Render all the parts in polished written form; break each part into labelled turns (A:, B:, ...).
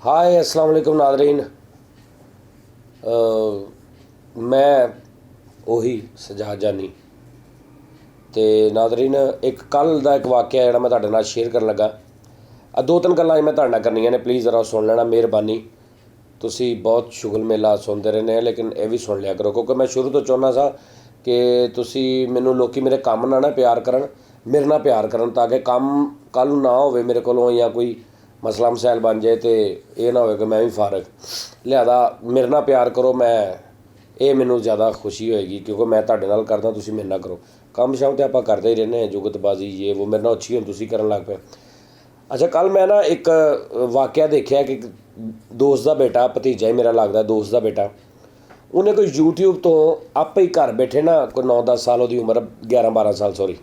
A: हाय अस्सलाम वालेकुम नादरीन। मैं ਉਹੀ ਸਜਾਦ ਜਾਨੀ ਤੇ ਨਾਦਰੀਨ ਇੱਕ ਕੱਲ੍ਹ ਦਾ ਇੱਕ ਵਾਕਿਆ ਜਿਹੜਾ ਮੈਂ ਤੁਹਾਡੇ ਨਾਲ ਸ਼ੇਅਰ ਕਰਨ ਲੱਗਾ। ਦੋ ਤਿੰਨ ਗੱਲਾਂ ਮੈਂ ਤੁਹਾਡੇ ਨਾਲ ਕਰਨੀਆਂ ਨੇ, ਪਲੀਜ਼ ਜ਼ਰਾ ਸੁਣ ਲੈਣਾ, ਮਿਹਰਬਾਨੀ। ਤੁਸੀਂ ਬਹੁਤ ਸ਼ੁਗਲ ਮੇਲਾ ਸੁਣਦੇ ਰਹਿੰਦੇ ਆ, ਲੇਕਿਨ ਇਹ ਵੀ ਸੁਣ ਲਿਆ ਕਰੋ, ਕਿਉਂਕਿ ਮੈਂ ਸ਼ੁਰੂ ਤੋਂ ਚਾਹੁੰਦਾ ਸਾਂ ਕਿ ਤੁਸੀਂ ਮੈਨੂੰ ਲੋਕ ਮੇਰੇ ਕੰਮ ਨਾਲ ਨਾ ਪਿਆਰ ਕਰਨ, ਮੇਰੇ ਨਾਲ ਪਿਆਰ ਕਰਨ, ਤਾਂ ਕਿ ਕੰਮ ਕੱਲ੍ਹ ਨੂੰ ਨਾ ਹੋਵੇ ਮੇਰੇ ਕੋਲੋਂ ਜਾਂ ਕੋਈ ਮਸਲਾ ਮਸਾਇਲ ਬਣ ਜਾਏ तो ये ना हो कि मैं भी फारग। लिहाजा मेरे नाल प्यार करो, मैं ये मैनू ज़्यादा खुशी होएगी, क्योंकि मैं तुहाडे नाल करदा, तुसीं मेरे नाल करो। काम शाम तो आपां करदे ही रहने हैं, जुगतबाजी ये वो, मेरे नाल अच्छी हुण तुसीं करन लग पे। अच्छा, कल मैं ना एक वाक़या देखिया कि दोस्त का बेटा, भतीजा ही मेरा लगदा, दोस्त का बेटा, उन्हें कोई यूट्यूब तो आपे ही घर बैठे ना, कोई 9-10 साल उहदी उम्र, 11-12 साल सॉरी,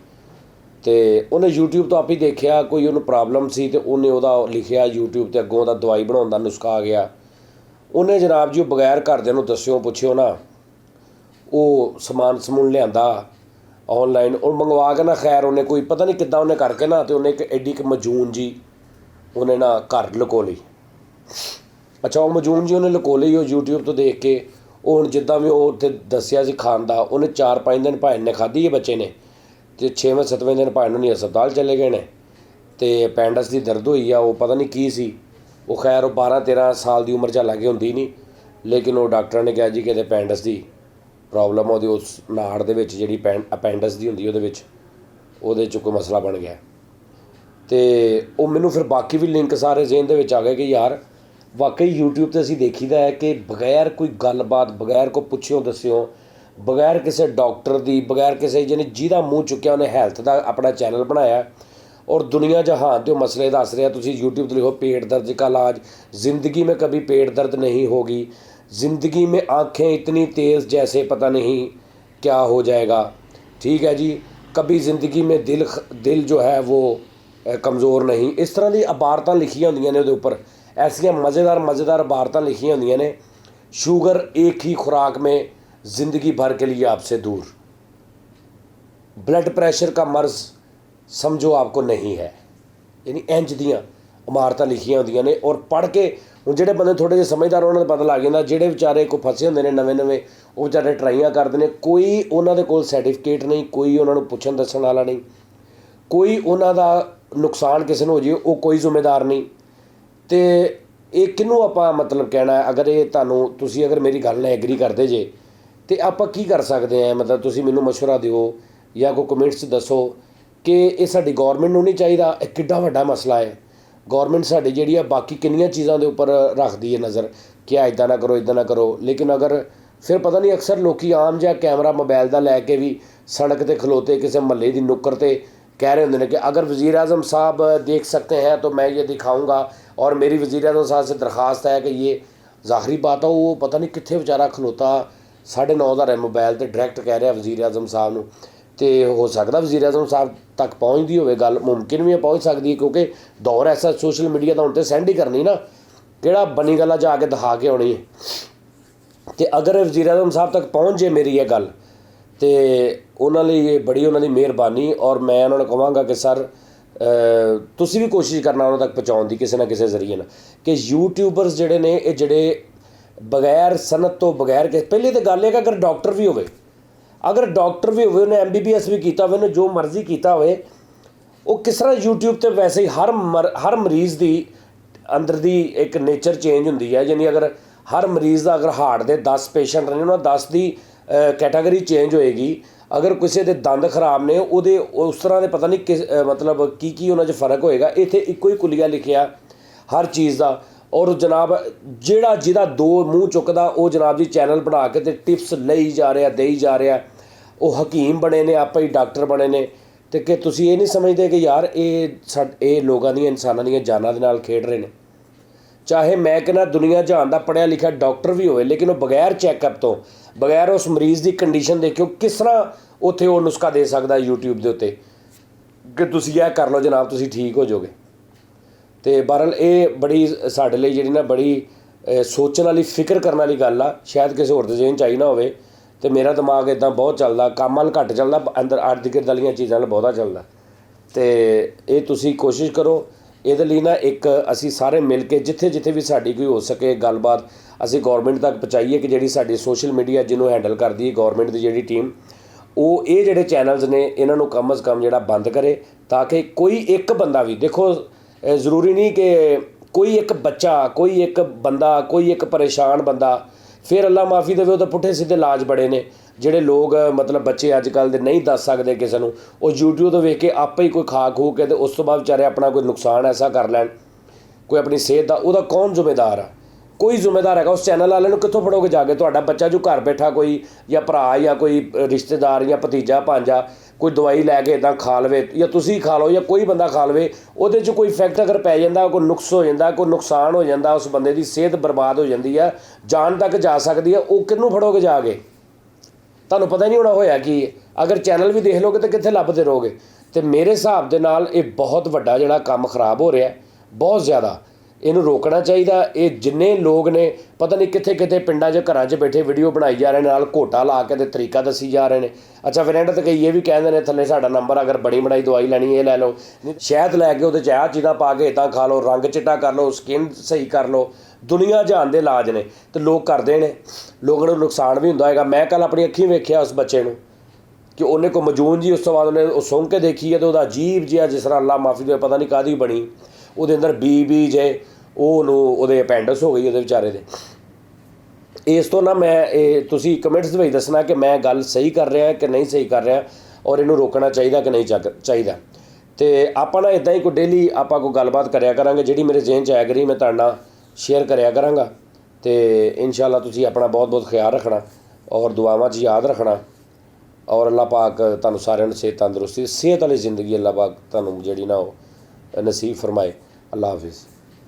A: तो उन्हें यूट्यूब तो आप ही देखा कोई उन्हें प्रॉब्लम सी, तो उन्हें वह लिखिया यूट्यूब तो अगों दवाई बनाने का नुस्खा आ गया। उन्हें जनाब जी बगैर घरदियां नूं दस्सिओ पुछिओ ना वो समान समून लिया ऑनलाइन और मंगवा के ना, खैर उन्हें कोई पता नहीं किद्दां उन्हें करके ना, तो उन्हें एक एडी एक मजून जी उन्हें ना घर लुको ली। अच्छा, वो मजून जी उन्हें लुको ली यूट्यूब तो देख के। हुण जिद्दां भी वो उत्थे दस्सिया सी खाण दा, उन्हें 4-5 दिन भाई ने खाधी है बच्चे ने, तो 6वें-7वें दिन भाई नहीं हस्पताल चले गए ने, तो अपेंडिक्स की दर्द हुई आ, वो पता नहीं की सी। वो खैर वो 12-13 साल की उम्र च हालांकि होंदी नहीं, लेकिन वो डॉक्टर ने कहा जी कि अपेंडिक्स की प्रॉब्लम वो उस नाड़ दे विच जिहड़ी अपेंडिक्स की होंदी उहदे च कोई मसला बन गया। तो वो मैनू फिर बाकी भी लिंक सारे जेहन दे विच आ गए कि यार वाकई यूट्यूब ते असीं देखीदा है कि बगैर कोई गलबात, बगैर कोई पुछिओ दस्सिओ, बगैर किसी डॉक्टर की, बगैर किसी यानी जिहदा मूँह चुक्या उन्हें हैल्थ का अपना चैनल बनाया और दुनिया जहान के मसले दस रहा। तुसीं यूट्यूब पर लिखो पेट दर्द का इलाज, ज़िंदगी में कभी पेट दर्द नहीं होगी, ज़िंदगी में आँखें इतनी तेज़ जैसे पता नहीं क्या हो जाएगा, ठीक है जी, कभी ज़िंदगी में दिल जो है वो कमज़ोर नहीं, इस तरह की इबारतां लिखियां होंदियां ने उहदे उपर, ऐसियां मज़ेदार इबारतां लिखियां होंदियां ने। शुगर एक ही खुराक में ज़िंदगी भर के लिए आपसे दूर, ब्लड प्रेशर का मर्ज़ समझो आपको नहीं है, यानी इंज दियाँ इमारतां लिखियां होंदियां ने। और पढ़ के हुण जिहड़े बंदे थोड़े जिहे समझदार उन्हां नूं पता लग जांदा, जिहड़े बेचारे कोई फसे हुंदे ने नवें वो बेचारे ट्राइयां करदे ने, कोई उन्हां दे कोल सर्टिफिकेट नहीं, कोई उन्हां नूं पुछण दस्सण वाला नहीं, कोई उन्हां दा नुकसान किसी नूं हो जाए वो कोई जिम्मेदार नहीं। तो ये किनूं आपां मतलब कहना है, अगर ये तुहानूं तुसीं अगर मेरी गल नाल एग्री करदे जे तो आप की कर सकते हैं, मतलब तुसीं मैनूं मशवरा दिओ या कोई कमेंट्स दसो कि ये साडी गौरमेंट नूं नहीं चाहिदा, ये किड्डा वड्डा मसला है। गौरमेंट साडी जिहड़ी है बाकी किन्नियां चीज़ां दे उपर रखदी है नज़र कि इदां ना करो, इदां ना करो, लेकिन अगर फिर पता नहीं अक्सर लोग आम जिहा कैमरा मोबाइल का लैके भी सड़क ते खलोते किसी महल्ले की नुक्कड़ ते कह रहे होंगे कि अगर वज़ीर आज़म साहब देख सकते हैं तो मैं ये दिखाऊँगा, और मेरी वज़ीर आज़म साहब से दरख्वास्त है कि ये ज़ाहरी बात है, वो पता नहीं कित्थे बेचारा खलोता 9,500 मोबाइल तो डायरैक्ट कह रहा वज़ीर आज़म साहब नूं। तो हो सकता वज़ीर आज़म साहब तक पहुँचती होवे गल, मुमकिन भी पहुँच सकती है, क्योंकि दौर ऐसा सोशल मीडिया का हुण तो सेंड ही करनी ना, किहड़ा बनी गल्ला जाके दिखा के आउणी है। तो अगर वज़ीर आज़म साहब तक पहुँच जाए मेरी ये गल, तो उन्होंने ये बड़ी उन्होंने मेहरबानी, और मैं उन्होंने कहांगा कि सर तुसीं भी कोशिश करना उन्होंने तक पहुँचाउण दी किसी ना किसी जरिए ना, कि यूट्यूबरस जिहड़े ने ये जिहड़े बगैर सनत तो बगैर के, पहले तो गल है कि अगर डॉक्टर भी होवे, अगर डॉक्टर भी होवे, उन्हें MBBS भी किया होवे, जो मर्जी किया होवे, वो किस तरह यूट्यूब ते वैसे ही हर मरीज़ की अंदर दी एक नेचर चेंज होंदी है, यानी अगर हर मरीज़ का अगर हार्ट के 10 पेशेंट ने, उन्होंने 10 की कैटागरी चेंज होएगी। अगर किसी के दंद खराब ने उहदे उस तरह के पता नहीं किस मतलब की उन्हां 'च फर्क होएगा। इत्थे इक्को ही कुलिया लिखिया हर चीज़ का, और जनाब जिहड़ा जिहदा दो मूँह चुकदा वो जनाब जी चैनल बना के ते टिप्स लई जा रहा, देई जा रहा, वो हकीम बने ने, आप ही डॉक्टर बने ने। तो कि तुसीं ये नहीं समझते कि यार ये लोगों दी इंसानां दी जानां दे नाल खेड रहे हैं। चाहे मैं कहना दुनिया जहान का पढ़िया लिखा डॉक्टर भी होए, लेकिन वो बगैर चैकअप तो, बगैर उस मरीज़ की कंडीशन देखियो किस तरह उत्थे वो नुस्खा दे सकता यूट्यूब के उत्ते कि तुसीं यह कर लो जनाब तुसीं ठीक हो जाओगे। तो बहरहाल ये बड़ी साडे लई जिहड़ी ना बड़ी सोचण वाली फिक्र करने वाली गल आ, शायद किसी होर दे जेहन च आई ना होवे। तो मेरा दिमाग इदां बहुत चलदा, काम वाल घट चलदा, अंदर अर्द गिर्द वालीआं चीज़ां नाल बहुता चलदा। तो ये तुसीं कोशिश करो ਇਹਦੇ ਲਈ ਨਾ ਇੱਕ ਅਸੀਂ ਸਾਰੇ ਮਿਲ ਕੇ ਜਿੱਥੇ ਜਿੱਥੇ ਵੀ ਸਾਡੀ ਕੋਈ ਹੋ ਸਕੇ ਗੱਲਬਾਤ ਅਸੀਂ ਗੌਰਮੈਂਟ ਤੱਕ ਪਹੁੰਚਾਈਏ ਕਿ ਜਿਹੜੀ ਸਾਡੀ ਸੋਸ਼ਲ ਮੀਡੀਆ ਜਿਹਨੂੰ ਹੈਂਡਲ ਕਰਦੀ ਹੈ ਗੌਰਮੈਂਟ ਦੀ ਜਿਹੜੀ ਟੀਮ, ਉਹ ਇਹ ਜਿਹੜੇ ਚੈਨਲਸ ਨੇ ਇਹਨਾਂ ਨੂੰ ਕਮ ਅਜ਼ ਕਮ ਜਿਹੜਾ ਬੰਦ ਕਰੇ, ਤਾਂ ਕਿ ਕੋਈ ਇੱਕ ਬੰਦਾ ਵੀ, ਦੇਖੋ ਜ਼ਰੂਰੀ ਨਹੀਂ ਕਿ ਕੋਈ ਇੱਕ ਬੱਚਾ, ਕੋਈ ਇੱਕ ਬੰਦਾ, ਕੋਈ ਇੱਕ ਪਰੇਸ਼ਾਨ ਬੰਦਾ, ਫਿਰ ਅੱਲਾ ਮਾਫੀ ਦੇਵੇ ਉਹਦੇ ਪੁੱਠੇ ਸਿੱਧੇ ਇਲਾਜ ਬੜੇ ਨੇ ਜਿਹੜੇ ਲੋਕ ਮਤਲਬ ਬੱਚੇ ਅੱਜ ਕੱਲ੍ਹ ਦੇ ਨਹੀਂ ਦੱਸ ਸਕਦੇ ਕਿਸੇ ਨੂੰ, ਉਹ YouTube ਤੋਂ ਵੇਖ ਕੇ ਆਪੇ ਹੀ ਕੋਈ ਖਾ ਖੂ ਕੇ ਤੇ ਉਸ ਤੋਂ ਬਾਅਦ ਵਿਚਾਰੇ ਆਪਣਾ ਕੋਈ ਨੁਕਸਾਨ ਐਸਾ ਕਰ ਲੈਣ ਕੋਈ ਆਪਣੀ ਸਿਹਤ ਦਾ, ਉਹਦਾ ਕੌਣ ਜ਼ਿੰਮੇਦਾਰ ਆ? ਕੋਈ ਜ਼ਿੰਮੇਦਾਰ ਹੈਗਾ? ਉਸ ਚੈਨਲ ਵਾਲੇ ਨੂੰ ਕਿੱਥੋਂ ਫੜੋਗੇ ਜਾ ਕੇ? ਤੁਹਾਡਾ ਬੱਚਾ ਜੋ ਘਰ ਬੈਠਾ ਕੋਈ ਜਾਂ ਭਰਾ ਜਾਂ ਕੋਈ ਰਿਸ਼ਤੇਦਾਰ ਜਾਂ ਭਤੀਜਾ ਭਾਂਜਾ ਕੋਈ ਦਵਾਈ ਲੈ ਕੇ ਇੱਦਾਂ ਖਾ ਲਵੇ, ਜਾਂ ਤੁਸੀਂ ਖਾ ਲਓ ਜਾਂ ਕੋਈ ਬੰਦਾ ਖਾ ਲਵੇ, ਉਹਦੇ 'ਚ ਕੋਈ ਇਫੈਕਟ ਅਗਰ ਪੈ ਜਾਂਦਾ, ਕੋਈ ਨੁਕਸ ਹੋ ਜਾਂਦਾ, ਕੋਈ ਨੁਕਸਾਨ ਹੋ ਜਾਂਦਾ, ਉਸ ਬੰਦੇ ਦੀ ਸਿਹਤ ਬਰਬਾਦ ਹੋ ਜਾਂਦੀ ਹੈ, ਜਾਨ ਤੱਕ ਜਾ ਸਕਦੀ ਹੈ, ਉਹ ਕਿਹਨੂੰ ਫੜੋਗੇ ਜਾ ਕੇ? ਤੁਹਾਨੂੰ ਪਤਾ ਨਹੀਂ ਹੋਣਾ ਹੋਇਆ ਕੀ। ਅਗਰ ਚੈਨਲ ਵੀ ਦੇਖ ਲਓਗੇ ਤਾਂ ਕਿੱਥੇ ਲੱਭਦੇ ਰਹੋਗੇ? ਅਤੇ ਮੇਰੇ ਹਿਸਾਬ ਦੇ ਨਾਲ ਇਹ ਬਹੁਤ ਵੱਡਾ ਜਿਹੜਾ ਕੰਮ ਖਰਾਬ ਹੋ ਰਿਹਾ, ਬਹੁਤ ਜ਼ਿਆਦਾ, ਇਹਨੂੰ ਰੋਕਣਾ ਚਾਹੀਦਾ। ਇਹ ਜਿੰਨੇ ਲੋਕ ਨੇ ਪਤਾ ਨਹੀਂ ਕਿੱਥੇ ਕਿੱਥੇ ਪਿੰਡਾਂ 'ਚ ਘਰਾਂ 'ਚ ਬੈਠੇ ਵੀਡੀਓ ਬਣਾਈ ਜਾ ਰਹੇ ਨੇ, ਨਾਲ ਘੋਟਾ ਲਾ ਕੇ ਤੇ ਤਰੀਕਾ ਦੱਸੀ ਜਾ ਰਹੇ ਨੇ। ਅੱਛਾ ਫਿਰ ਐਂਡ 'ਤੇ ਕਈ ਇਹ ਵੀ ਕਹਿੰਦੇ ਨੇ ਥੱਲੇ ਸਾਡਾ ਨੰਬਰ, ਅਗਰ ਬਣੀ ਬਣਾਈ ਦਵਾਈ ਲੈਣੀ ਇਹ ਲੈ ਲਓ, ਸ਼ਹਿਦ ਲੈ ਕੇ ਉਹਦੇ 'ਚ ਆਹ ਚੀਜ਼ਾਂ ਪਾ ਕੇ ਇੱਦਾਂ ਖਾ ਲਓ, ਰੰਗ ਚਿੱਟਾ ਕਰ ਲਓ, ਸਕਿਨ ਸਹੀ ਕਰ ਲਓ। ਦੁਨੀਆ ਜਹਾਨ ਦੇ ਇਲਾਜ ਨੇ ਅਤੇ ਲੋਕ ਕਰਦੇ ਨੇ, ਲੋਕਾਂ ਨੂੰ ਨੁਕਸਾਨ ਵੀ ਹੁੰਦਾ ਹੈਗਾ। ਮੈਂ ਕੱਲ੍ਹ ਆਪਣੀ ਅੱਖੀਂ ਵੇਖਿਆ ਉਸ ਬੱਚੇ ਨੂੰ ਕਿ ਉਹਨੇ ਕੋਈ ਮਜੂਨ ਜੀ, ਉਸ ਤੋਂ ਬਾਅਦ ਉਹਨੇ ਉਹ ਸੁੰਘ ਕੇ ਦੇਖੀ ਹੈ ਅਤੇ ਉਹਦਾ ਅਜੀਬ ਜਿਹਾ ਜਿਸ ਤਰ੍ਹਾਂ ਅੱਲਾ ਮਾਫੀ ਦੇ ਪਤਾ ਨਹੀਂ ਕਾਹਦੀ ਬਣੀ, ਉਹਦੇ ਅੰਦਰ ਬੀ ਜੇ ਉਹਨੂੰ ਉਹਦੇ ਅਪੈਂਡਿਕਸ ਹੋ ਗਈ ਉਹਦੇ ਵਿਚਾਰੇ ਦੇ। ਇਸ ਤੋਂ ਨਾ ਮੈਂ ਇਹ ਤੁਸੀਂ ਕਮੈਂਟਸ ਦੇ ਵਿੱਚ ਦੱਸਣਾ ਕਿ ਮੈਂ ਗੱਲ ਸਹੀ ਕਰ ਰਿਹਾ ਕਿ ਨਹੀਂ ਸਹੀ ਕਰ ਰਿਹਾ, ਔਰ ਇਹਨੂੰ ਰੋਕਣਾ ਚਾਹੀਦਾ ਕਿ ਨਹੀਂ ਚਾਹੀਦਾ। ਅਤੇ ਆਪਾਂ ਨਾ ਇੱਦਾਂ ਹੀ ਕੋਈ ਡੇਲੀ ਆਪਾਂ ਕੋਈ ਗੱਲਬਾਤ ਕਰਿਆ ਕਰਾਂਗੇ, ਜਿਹੜੀ ਮੇਰੇ ਜ਼ਿਹਨ 'ਚ ਆਇਆ ਕਰੀ ਮੈਂ ਤੁਹਾਡੇ ਨਾਲ ਸ਼ੇਅਰ ਕਰਿਆ ਕਰਾਂਗਾ। ਅਤੇ ਇਨਸ਼ਾਅੱਲਾ ਤੁਸੀਂ ਆਪਣਾ ਬਹੁਤ ਬਹੁਤ ਖਿਆਲ ਰੱਖਣਾ ਔਰ ਦੁਆਵਾਂ 'ਚ ਯਾਦ ਰੱਖਣਾ, ਔਰ ਅੱਲਾ ਪਾਕ ਤੁਹਾਨੂੰ ਸਾਰਿਆਂ ਨੂੰ ਸਿਹਤ ਤੰਦਰੁਸਤੀ, ਸਿਹਤ ਵਾਲੀ ਜ਼ਿੰਦਗੀ ਅੱਲਾ ਪਾਕ ਤੁਹਾਨੂੰ ਜਿਹੜੀ ਨਾ ਉਹ ਨਸੀਬ ਫਰਮਾਏ। ਅੱਲਾ ਹਾਫਿਜ਼।